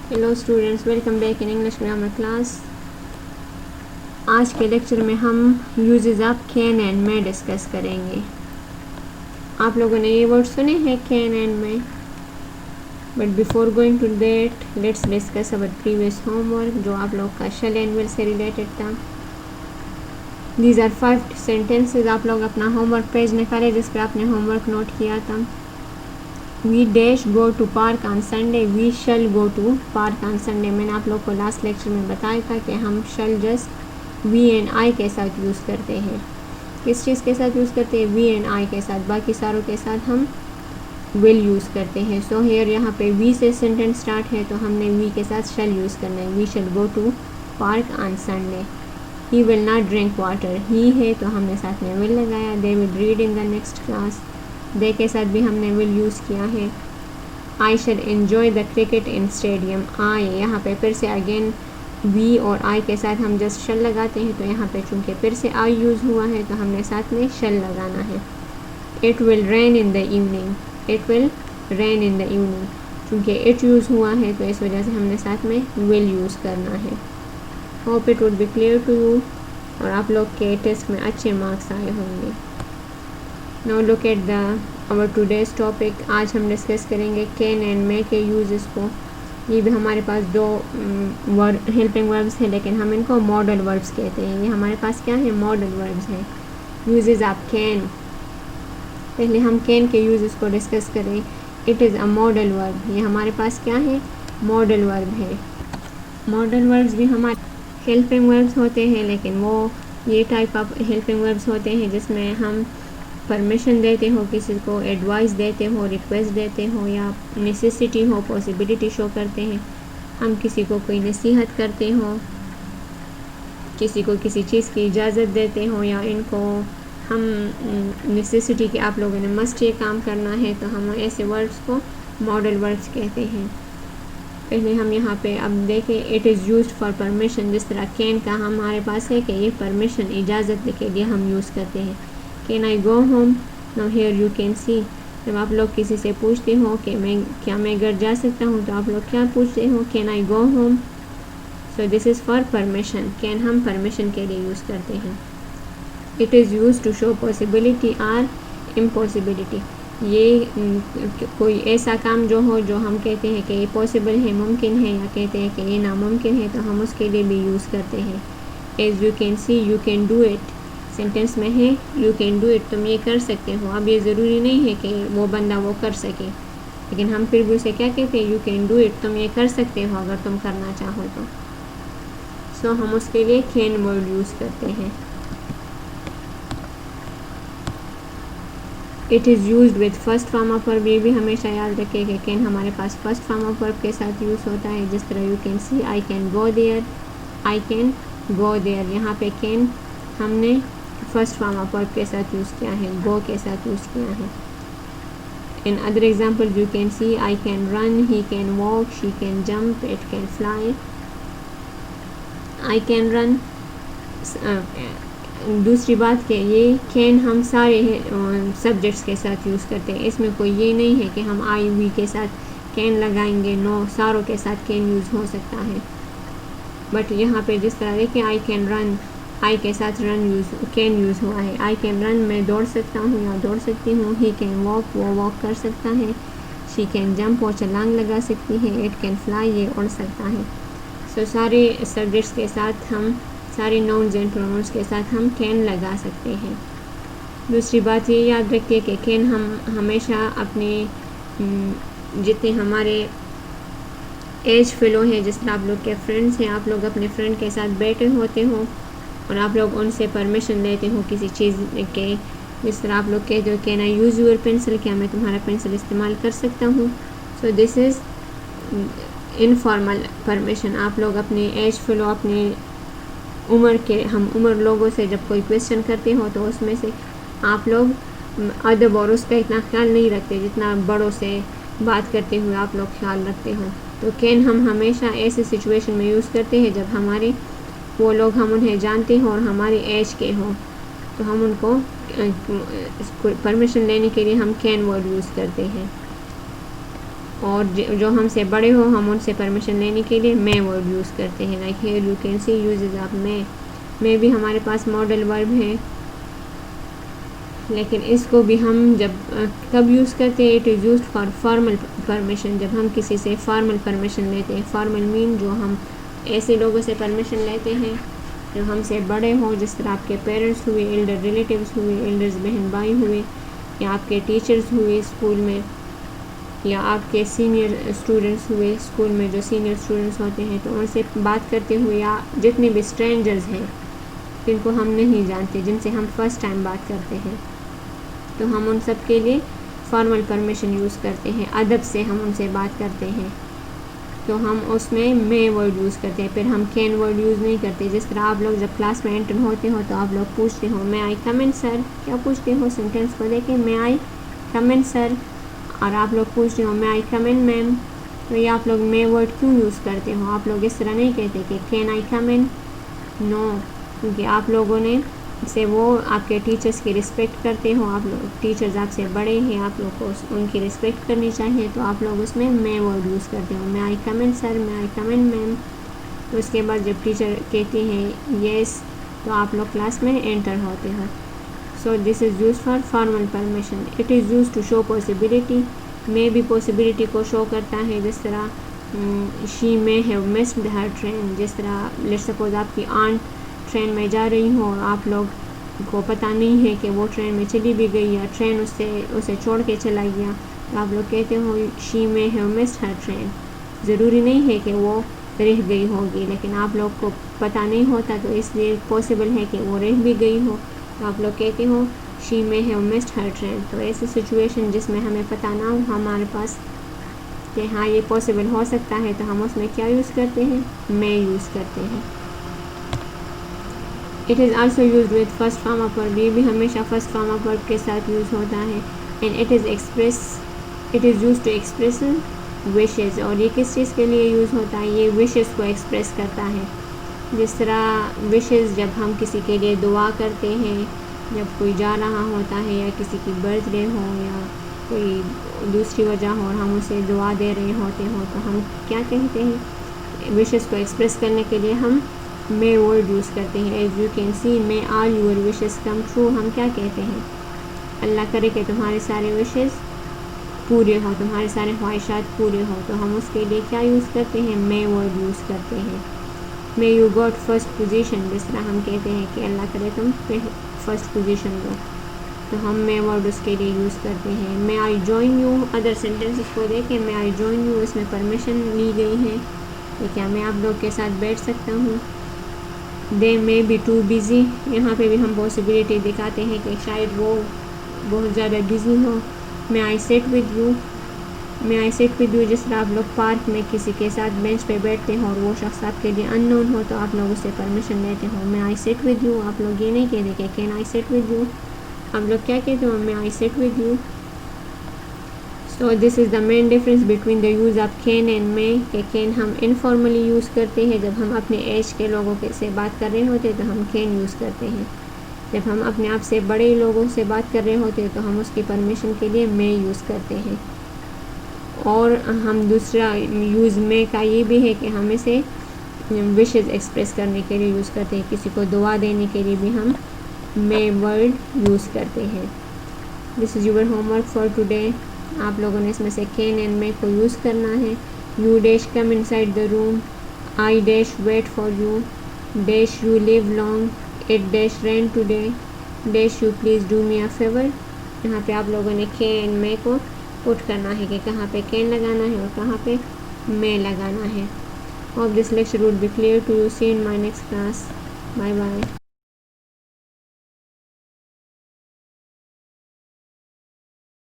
Hello students, welcome back in English grammar class. आज के lecture में हम यूजेस ऑफ कैन एंड में डिस्कस करेंगे। आप लोगों ने ये वर्ड सुने हैं कैन एंड में, but before going to that let's discuss our previous homework जो आप लोग का शेल एंड विल से रिलेटेड था। These are 5 sentences. आप लोग अपना होमवर्क पेज निकाले जिस पर आपने होमवर्क नोट किया था। We dash go to park on Sunday, we shall go to park on Sunday. मैंने आप लोग को लास्ट लेक्चर में बताया था कि हम शल जस्ट वी एंड आई के साथ यूज़ करते हैं। किस चीज़ के साथ यूज़ करते हैं? वी एंड आई के साथ। बाकी सारों के साथ हम विल यूज़ करते हैं। सो हेयर यहाँ पे वी से सेंटेंस स्टार्ट है तो हमने वी के साथ शल यूज़ करना है। We shall go to park on Sunday. He will not drink water, he है तो हमने साथ में विल लगाया। They will read in the next class, they के साथ भी हमने विल यूज़ किया है। I shall enjoy the cricket in stadium. I, यहाँ पे फिर से अगेन वी और आई के साथ हम जस्ट शल लगाते हैं तो यहाँ पे चूँकि फिर से आई यूज़ हुआ है तो हमने साथ में शल लगाना है। It will rain in the evening, it will rain in the evening. चूँकि इट यूज़ हुआ है तो इस वजह से हमने साथ में विल यूज़ करना है। Hope it would be clear to you और आप लोग के टेस्ट में अच्छे मार्क्स आए होंगे। Now look at the our today's topic. आज हम डिस्कस करेंगे कैन एंड मे के यूजेस को। ये भी हमारे पास दो वर्ड हेल्पिंग वर्ब्स हैं लेकिन हम इनको मॉडल वर्ब्स कहते हैं। ये हमारे पास क्या है? मॉडल वर्ब्स हैं। यूजेस ऑफ कैन, पहले हम कैन के यूजेस को डिस्कस करें। It is a modal verb, ये हमारे पास क्या है? मॉडल वर्ब है। मॉडल वर्ब्स भी हमारे हेल्पिंग वर्ब्स होते हैं लेकिन वो ये टाइप ऑफ हेल्पिंग वर्ब्स होते हैं जिसमें हम परमिशन देते हो, किसी को एडवाइस देते हो, रिक्वेस्ट देते हो या नेसेसिटी हो, पॉसिबिलिटी शो करते हैं। हम किसी को कोई नसीहत करते हो, किसी को किसी चीज़ की इजाज़त देते हो या इनको हम नेसेसिटी कि आप लोगों ने मस्ट ये काम करना है तो हम ऐसे वर्ड्स को मॉडल वर्ड्स कहते हैं। पहले हम यहाँ पे अब देखें, it is used for permission. जिस तरह कैन का हमारे पास है कि ये परमिशन, इजाज़त के लिए हम यूज़ करते हैं। Can I go home, now here you can सी। जब आप लोग किसी से पूछते हो कि मैं घर जा सकता हूँ तो आप लोग क्या पूछते हो? Can I go home. So this is for permission. Can हम परमिशन के लिए यूज़ करते हैं। It is use to show possibility or impossibility. ये कोई ऐसा काम जो हो जो हम कहते हैं कि ये पॉसिबल है, मुमकिन है, या कहते हैं कि ये नामुमकिन है तो हम उसके लिए भी यूज़ करते हैं। As you can see, you can do it. Sentence में है यू कैन डू इट, तुम ये कर सकते हो। अब ये ज़रूरी नहीं है कि वो बंदा वो कर सके लेकिन हम फिर भी उसे क्या कहते हैं? यू कैन डू इट, तुम ये कर सकते हो अगर तुम करना चाहो तो। सो हम उसके लिए कैन वर्ड यूज़ करते हैं। It is used with first form of verb. ये भी हमेशा याद रखें कि कैन हमारे पास फर्स्ट फॉर्म ऑफ वर्ब के साथ यूज़ होता है। जिस तरह you can see, I can go there, I can go there. यहाँ पे कैन हमने फर्स्ट फॉर्म ऑफ वर्ब के साथ यूज़ किया है, गो के साथ यूज़ किया है। In other example you can see, I can run, he can walk, she can jump, it can fly. I can run. दूसरी बात कि ये कैन हम सारे सब्जेक्ट्स के साथ यूज़ करते हैं। इसमें कोई ये नहीं है कि हम आई वी के साथ कैन लगाएंगे। नो, सारों के साथ कैन यूज़ हो सकता है। बट यहाँ पे जिस तरह देखिए, आई कैन रन, आई के साथ रन कैन यूज़ हुआ है। आई कैन रन, मैं दौड़ सकता हूँ या दौड़ सकती हूँ। ही कैन वॉक, वो वॉक कर सकता है। शी कैन जंप, वो छलांग लगा सकती है। इट कैन फ्लाई, ये उड़ सकता है। सो सारे सब्जेक्ट्स के साथ हम, सारे नाउन्स एंड प्रोनाउंस के साथ हम कैन लगा सकते हैं। दूसरी बात ये याद रखिए कि कैन हम हमेशा अपने जितने हमारे एज फेलो हैं, जिस तरह आप लोग के फ्रेंड्स हैं, आप लोग अपने फ्रेंड के साथ बैठे होते हो और आप लोग उनसे परमिशन लेते हो किसी चीज़ के। जिस तरह आप लोग कहते हो can I use your pencil, क्या मैं तुम्हारा पेंसिल इस्तेमाल कर सकता हूँ। So this is informal permission. आप लोग अपने एज फेलो, अपने उम्र के, हम उम्र लोगों से जब कोई क्वेश्चन करते हो तो उसमें से आप लोग अदब और उसका इतना ख्याल नहीं रखते जितना बड़ों से बात करते हुए आप लोग ख्याल रखते हो। तो कैन हम हमेशा ऐसे सिचुएशन में यूज़ करते हैं जब हमारे वो लोग, हम उन्हें जानते हो और हमारी एज के हो तो हम उनको परमिशन लेने के लिए हम कैन वर्ड यूज़ करते हैं। اور جو ہم سے بڑے ہو ہم ان سے پرمیشن لینے کے لیے میں ورڈ یوز کرتے ہیں. Like here you can see uses آپ میں بھی ہمارے پاس ماڈل ورب ہے، لیکن اس کو بھی ہم جب کب یوز کرتے ہیں، it is used for formal permission. جب ہم کسی سے فارمل پرمیشن لیتے ہیں، فارمل مین جو ہم ایسے لوگوں سے پرمیشن لیتے ہیں جو ہم سے بڑے ہوں، جس طرح آپ کے پیرنٹس ہوئے، ایلڈر ریلیٹیوز ہوئے، ایلڈرز بہن بھائی ہوئے، یا آپ کے ٹیچرز ہوئے اسکول میں، یا آپ کے سینئر اسٹوڈنٹس ہوئے اسکول میں جو سینئر اسٹوڈنٹس ہوتے ہیں، تو ان سے بات کرتے ہوئے، یا جتنے بھی اسٹرینجرز ہیں جن کو ہم نہیں جانتے، جن سے ہم فرسٹ ٹائم بات کرتے ہیں، تو ہم ان سب کے لیے فارمل پرمیشن یوز کرتے ہیں. ادب سے ہم ان سے بات کرتے ہیں تو ہم اس میں ورڈ یوز کرتے ہیں. پھر ہم کین ورڈ یوز نہیں کرتے. جس طرح آپ لوگ جب کلاس میں انٹر ہوتے ہو تو آپ لوگ پوچھتے ہو میں آئی کم ان سر، کیا پوچھتے ہو؟ سینٹینس کو دیکھیں، میں آئی کم ان سر، اور آپ لوگ پوچھتے ہو میں آئی کم ان میم. تو یہ آپ لوگ میں ورڈ کیوں یوز کرتے ہو؟ آپ لوگ اس طرح نہیں کہتے کہ کین آئی کم ان، نو، کیونکہ آپ لوگوں نے سے وہ آپ کے ٹیچرز کی رسپیکٹ کرتے ہو. آپ لوگ ٹیچرز آپ سے بڑے ہیں، آپ لوگ کو ان کی رسپیکٹ کرنی چاہیے، تو آپ لوگ اس میں ورڈ یوز کرتے ہو. میں آئی کم ان سر، میں آئی کم ان میم. تو اس کے بعد جب ٹیچر کہتی ہیں یس تو آپ لوگ کلاس میں انٹر ہوتے ہو. So this is use for formal permission. It is use to show possibility. میں بھی پاسبلٹی کو شو کرتا ہے. جس طرح she may have missed her train. جس طرح لیٹ سپوز آپ کی آنٹ ٹرین میں جا رہی ہو اور آپ لوگ کو پتہ نہیں ہے کہ وہ ٹرین میں چلی بھی گئی یا ٹرین اسے چھوڑ کے چلا گیا، تو آپ لوگ کہتے ہو she may have missed her train. ضروری نہیں ہے کہ وہ رہ گئی ہوگی، لیکن آپ لوگ کو پتہ نہیں ہوتا تو اس لیے پاسبل ہے کہ وہ رہ بھی گئی ہو، تو آپ لوگ کہتے ہو she may have missed her train. تو ایسی سچویشن جس میں ہمیں پتہ نہ ہو ہمارے پاس کہ ہاں یہ پاسبل ہو سکتا ہے، تو ہم اس میں کیا یوز کرتے ہیں؟ میں یوز کرتے ہیں. It is also used with first form of verb. یہ بھی ہمیشہ فرسٹ فارم آف ورب کے ساتھ یوز ہوتا ہے. And it is use to express wishes. اور یہ کس چیز کے لیے یوز ہوتا ہے؟ یہ وشز کو ایکسپریس کرتا ہے. جس طرح وشز جب ہم کسی کے لیے دعا کرتے ہیں، جب کوئی جا رہا ہوتا ہے یا کسی کی برتھ ڈے ہو یا کوئی دوسری وجہ ہو اور ہم اسے دعا دے رہے ہوتے ہوں، تو ہم کیا کہتے ہیں؟ وشز کو ایکسپریس کرنے کے لیے ہم میں ورڈ یوز کرتے ہیں. As you can see may all your wishes come true. ہم کیا کہتے ہیں؟ اللہ کرے کہ تمہارے سارے وشز پورے ہو، تمہارے سارے خواہشات پورے ہو. تو ہم اس کے لیے کیا یوز کرتے ہیں؟ میں ورڈ یوز کرتے ہیں. May you got first position. جس طرح ہم کہتے ہیں کہ اللہ کرے تم فرسٹ پوزیشن لو، تو ہم میں ورڈ اس کے لیے یوز کرتے ہیں. میں I join you. Other sentences کو دیکھیں، میں آئی جوائن یو، اس میں پرمیشن لی گئی ہے کہ کیا میں آپ لوگ کے ساتھ بیٹھ سکتا ہوں. دے مے بی ٹو بزی. یہاں پہ بھی ہم پاسبلٹی دکھاتے ہیں کہ شاید وہ بہت زیادہ بزی ہو. میں آئی سیٹ ود یو. میں آئی سیٹ ود یو. جس طرح آپ لوگ پارک میں کسی کے ساتھ بینچ پہ بیٹھتے ہو اور وہ شخص آپ کے لیے ان نون ہو، تو آپ لوگ اس سے پرمیشن لیتے ہو. میں آئی سیٹ ود یو. آپ لوگ یہ نہیں کہتے کہ can I sit with you. آپ لوگ کیا کہتے ہو؟ میں I sit with you. So this is the main difference between the use of can and may. کہ کین ہم انفارملی یوز کرتے ہیں، جب ہم اپنے ایج کے لوگوں سے بات کر رہے ہوتے تو ہم کین یوز کرتے ہیں. جب ہم اپنے آپ سے بڑے لوگوں سے بات کر رہے ہوتے تو ہم اس کی پرمیشن کے لیے میں یوز کرتے ہیں. اور ہم دوسرا یوز میں کا یہ بھی ہے کہ ہم اسے وشز ایکسپریس کرنے کے لیے یوز کرتے ہیں. کسی کو دعا دینے کے لیے بھی ہم میں ورڈ یوز کرتے ہیں. This is your home work for today. آپ لوگوں نے اس میں سے کین اینڈ میں کو یوز کرنا ہے. You dash come inside the room. I dash wait for you. Dash you live long. It dash rain today. Dash you please do me a favour. یہاں پہ آپ لوگوں نے کین اینڈ میں کو پٹ کرنا ہے کہ کہاں پہ کین لگانا ہے اور کہاں پہ میں لگانا ہے. Hope this lecture would be clear to you. See in my next class. Bye bye.